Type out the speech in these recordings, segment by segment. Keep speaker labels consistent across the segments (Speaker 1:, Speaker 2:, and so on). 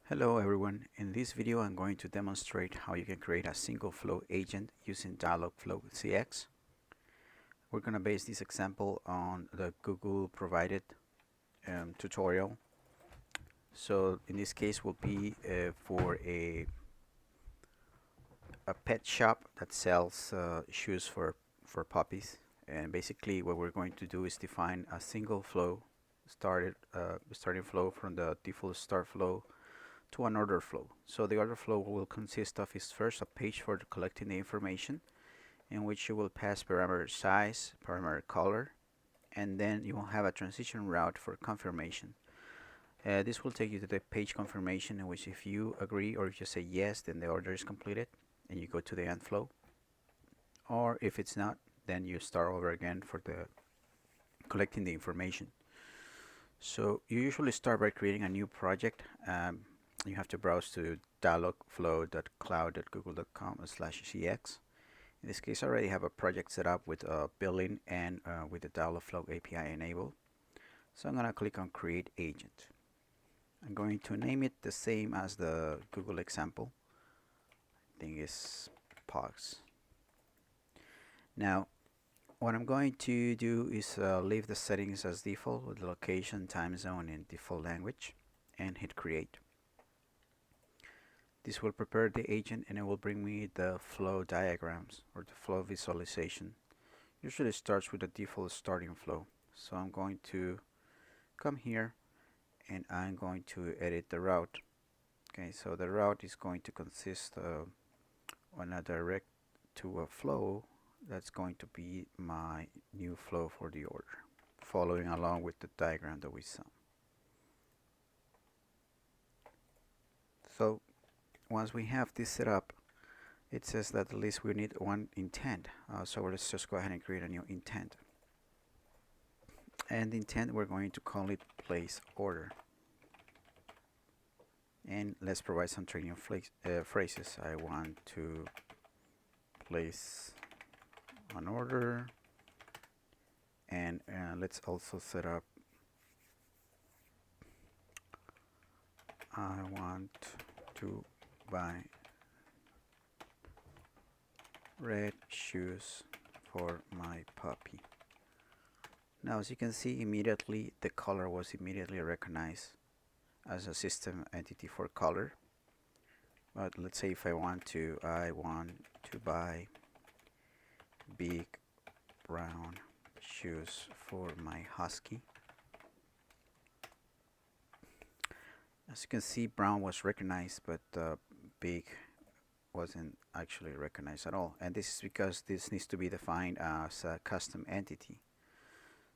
Speaker 1: Hello everyone, in this video I'm going to demonstrate how you can create a single flow agent using DialogFlow CX. We're going to base this example on the Google provided tutorial. So in this case will be for a pet shop that sells shoes for puppies, and basically what we're going to do is define a single flow starting flow from the default start flow to an order flow. So the order flow will consist of is first a page for collecting the information, in which you will pass parameter size, parameter color, and then you will have a transition route for confirmation. This will take you to the page confirmation, in which if you agree or if you say yes, then the order is completed and you go to the end flow. Or if it's not, then you start over again for the collecting the information. So you usually start by creating a new project. You have to browse to dialogflow.cloud.google.com/cx. In this case, I already have a project set up with billing and with the DialogFlow API enabled. So I'm going to click on Create Agent. I'm going to name it the same as the Google example. I think it's POGS. Now, what I'm going to do is leave the settings as default with the location, time zone, and default language, and hit Create. This will prepare the agent and it will bring me the flow diagrams or the flow visualization. Usually it starts with the default starting flow. So I'm going to come here and I'm going to edit the route. Okay, so the route is going to consist on a direct to a flow that's going to be my new flow for the order, following along with the diagram that we saw. So once we have this set up, it says that at least we need one intent. So let's just go ahead and create a new intent. And the intent, we're going to call it place order. And let's provide some training phrases. I want to place an order. And let's also set up, I want to buy red shoes for my puppy. Now, as you can see, immediately the color was immediately recognized as a system entity for color. But let's say if I want to buy big brown shoes for my husky. As you can see, brown was recognized, but big wasn't actually recognized at all. And this is because this needs to be defined as a custom entity.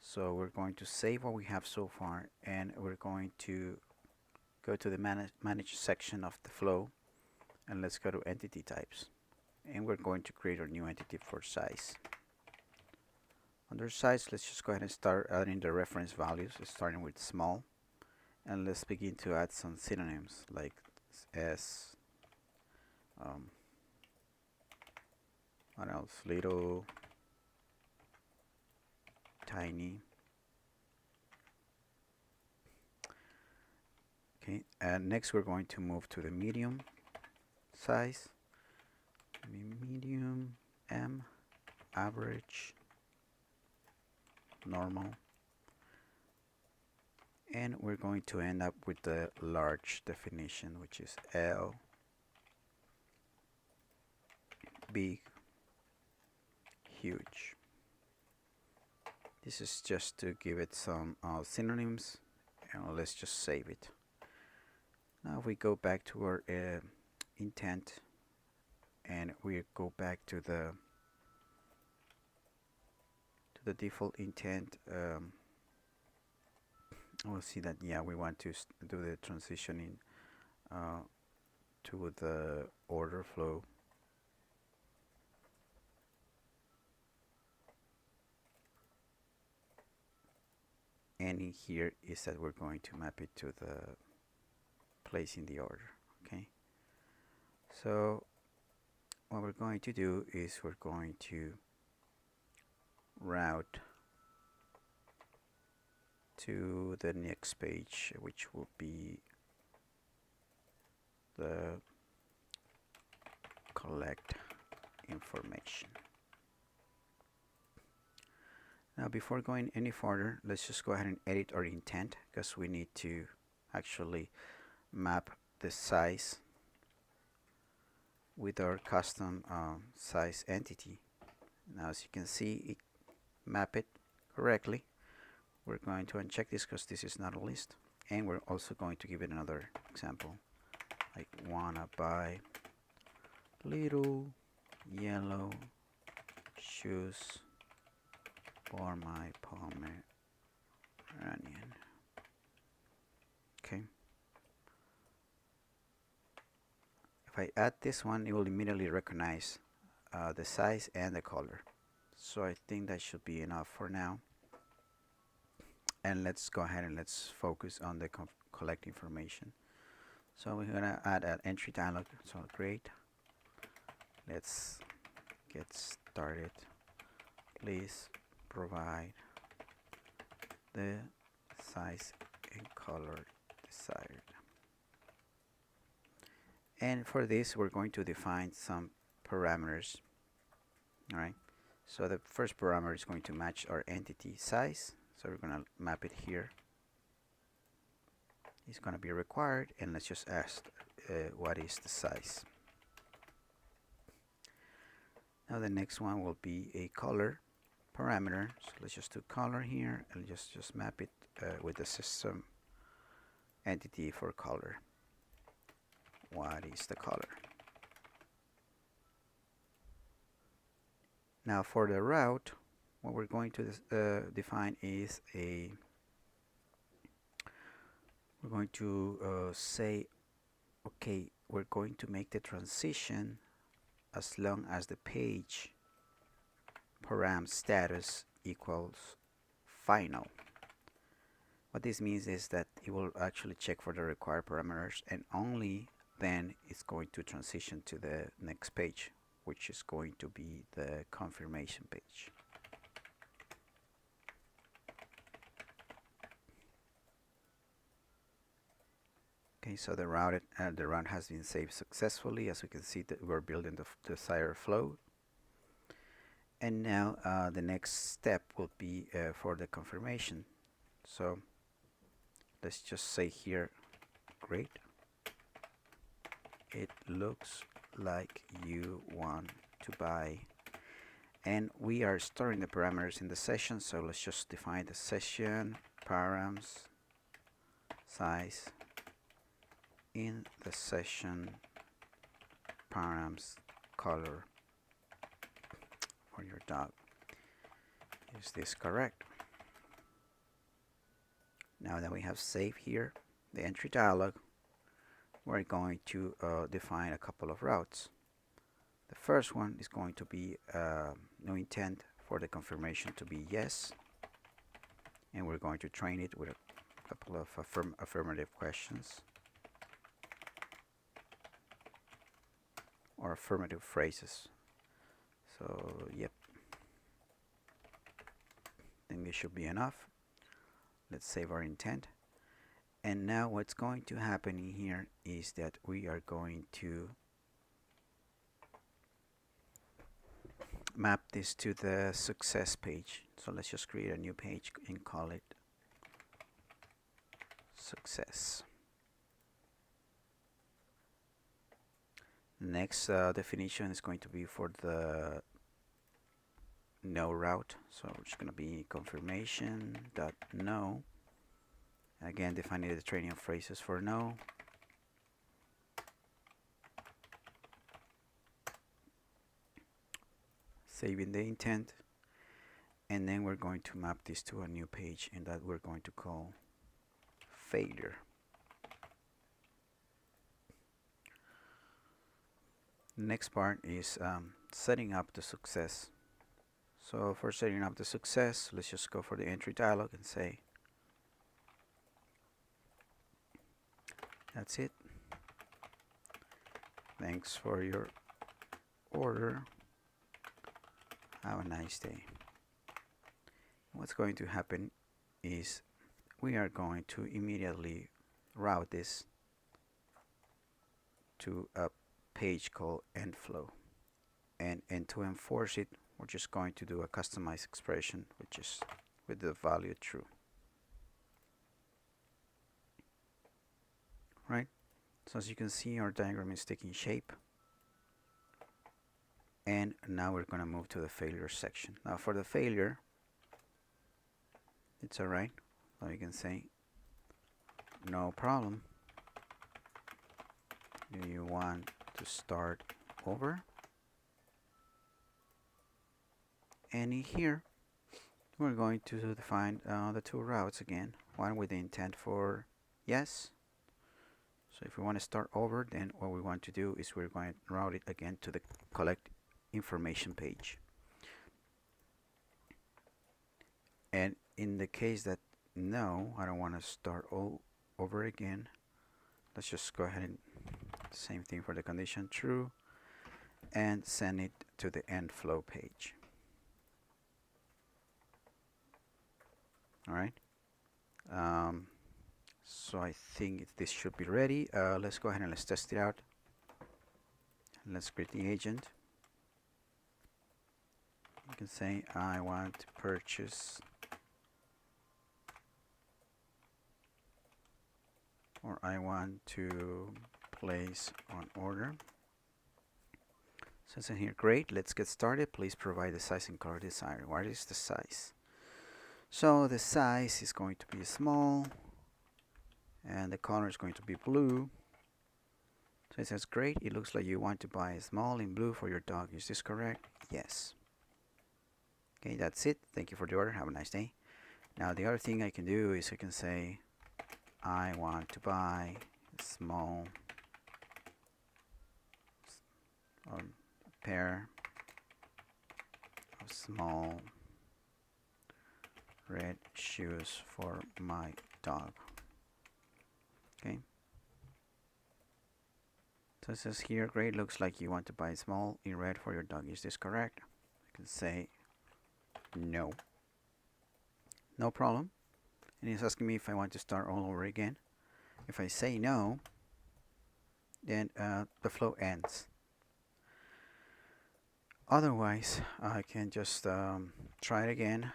Speaker 1: So we're going to save what we have so far, and we're going to go to the manage section of the flow, and let's go to entity types. And we're going to create a new entity for size. Under size, let's just go ahead and start adding the reference values, starting with small. And let's begin to add some synonyms like S, what else? Little, tiny. Okay, and next we're going to move to the medium size. Medium, M, average, normal. And we're going to end up with the large definition, which is L, big, huge. This is just to give it some synonyms, and let's just save it. Now if we go back to our intent, and we go back to the default intent, we'll see that we want to do the transitioning to the order flow. And in here is that we're going to map it to the place in the order. Okay, so what we're going to do is we're going to route to the next page, which will be the collect information. Now before going any further, let's just go ahead and edit our intent, because we need to actually map the size with our custom size entity. Now as you can see, it map it correctly. We're going to uncheck this because this is not a list, and we're also going to give it another example, like wanna buy little yellow shoes for my Pomeranian. Okay. If I add this one, it will immediately recognize the size and the color. So I think that should be enough for now. And let's go ahead and let's focus on the collect information. So we're gonna add an entry dialog. So great. Let's get started. Please provide the size and color desired. And for this, we're going to define some parameters. All right. So the first parameter is going to match our entity size. So we're going to map it here. It's going to be required, and let's just ask what is the size. Now the next one will be a color parameter. So let's just do color here, and just map it with the system entity for color. What is the color? Now for the route, what we're going to define is we're going to say, okay, we're going to make the transition as long as the page param status equals final. What this means is that it will actually check for the required parameters, and only then it's going to transition to the next page, which is going to be the confirmation page. Okay, so the route has been saved successfully. As we can see, that we're building the desired flow. And now the next step will be for the confirmation. So let's just say here, great. It looks like you want to buy. And we are storing the parameters in the session. So let's just define the session params size in the session params color for your dog. Is this correct? Now that we have saved here the entry dialog, we're going to define a couple of routes. The first one is going to be no intent for the confirmation to be yes, and we're going to train it with a couple of affirmative questions or affirmative phrases. So yep, I think this should be enough. Let's save our intent. And now what's going to happen in here is that we are going to map this to the success page. So let's just create a new page and call it success. Next definition is going to be for the no route. So it's going to be confirmation.no. Again, defining the training of phrases for no. Saving the intent. And then we're going to map this to a new page, and that we're going to call failure. Next part is setting up the success. So for setting up the success, let's just go for the entry dialog and say, that's it. Thanks for your order. Have a nice day. What's going to happen is we are going to immediately route this to a page called end flow, and to enforce it, we're just going to do a customized expression, which is with the value true. Right? So as you can see, our diagram is taking shape. And now we're going to move to the failure section. Now for the failure, it's alright. So you can say, no problem. Do you want to start over? And here, we're going to define the two routes again. One with the intent for yes. So if we want to start over, then what we want to do is we're going to route it again to the collect information page. And in the case that no, I don't want to start all over again, let's just go ahead and same thing for the condition true and send it to the end flow page. All right. So I think this should be ready. Let's go ahead and let's test it out. Let's create the agent. You can say I want to purchase, or I want to place on order. So it's in here, great, let's get started. Please provide the size and color desired. What is the size? So the size is going to be small, and the color is going to be blue. So it says, great, it looks like you want to buy a small in blue for your dog. Is this correct? Yes. Okay, that's it. Thank you for the order. Have a nice day. Now the other thing I can do is I can say, I want to buy a small pair of small red shoes for my dog. Okay. So it says here, great, looks like you want to buy small in red for your dog. Is this correct? I can say no. No problem. And it's asking me if I want to start all over again. If I say no, then the flow ends. Otherwise, I can just try it again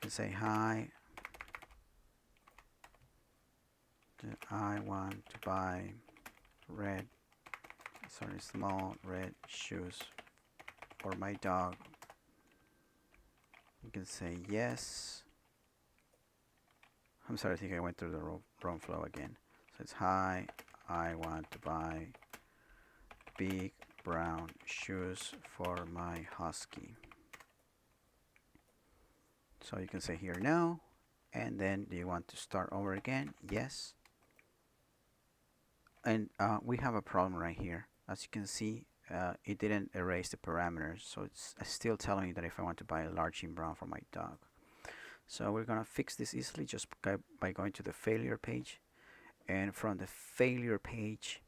Speaker 1: and say, hi, I want to buy small red shoes for my dog. You can say yes. I'm sorry, I think I went through the wrong flow again. So it's, hi, I want to buy big brown shoes for my husky. So you can say here no, and then do you want to start over again? Yes. And we have a problem right here. As you can see, it didn't erase the parameters, so it's still telling me that if I want to buy a large in brown for my dog. So we're gonna fix this easily just by going to the failure page, and from the failure page,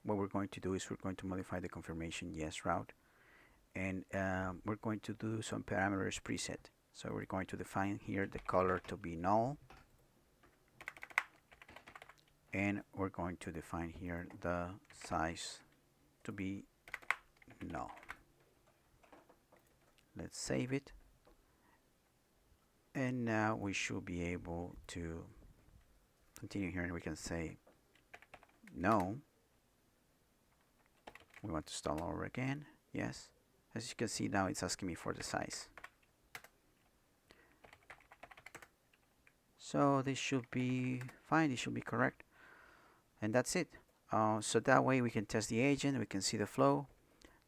Speaker 1: what we're going to do is we're going to modify the confirmation yes route, and we're going to do some parameters preset. So we're going to define here the color to be null, and we're going to define here the size to be null. Let's save it, and now we should be able to continue here, and we can say no, we want to start over again. Yes. As you can see, now it's asking me for the size. So this should be fine, this should be correct, and that's it. So that way we can test the agent, we can see the flow.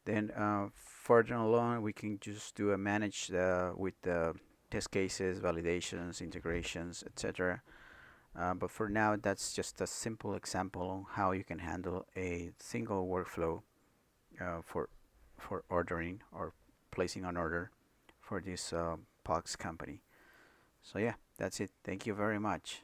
Speaker 1: Then further along, we can just do a manage with the test cases, validations, integrations, etc. But for now, that's just a simple example on how you can handle a single workflow for ordering or placing an order for this POX company. So yeah, that's it. Thank you very much.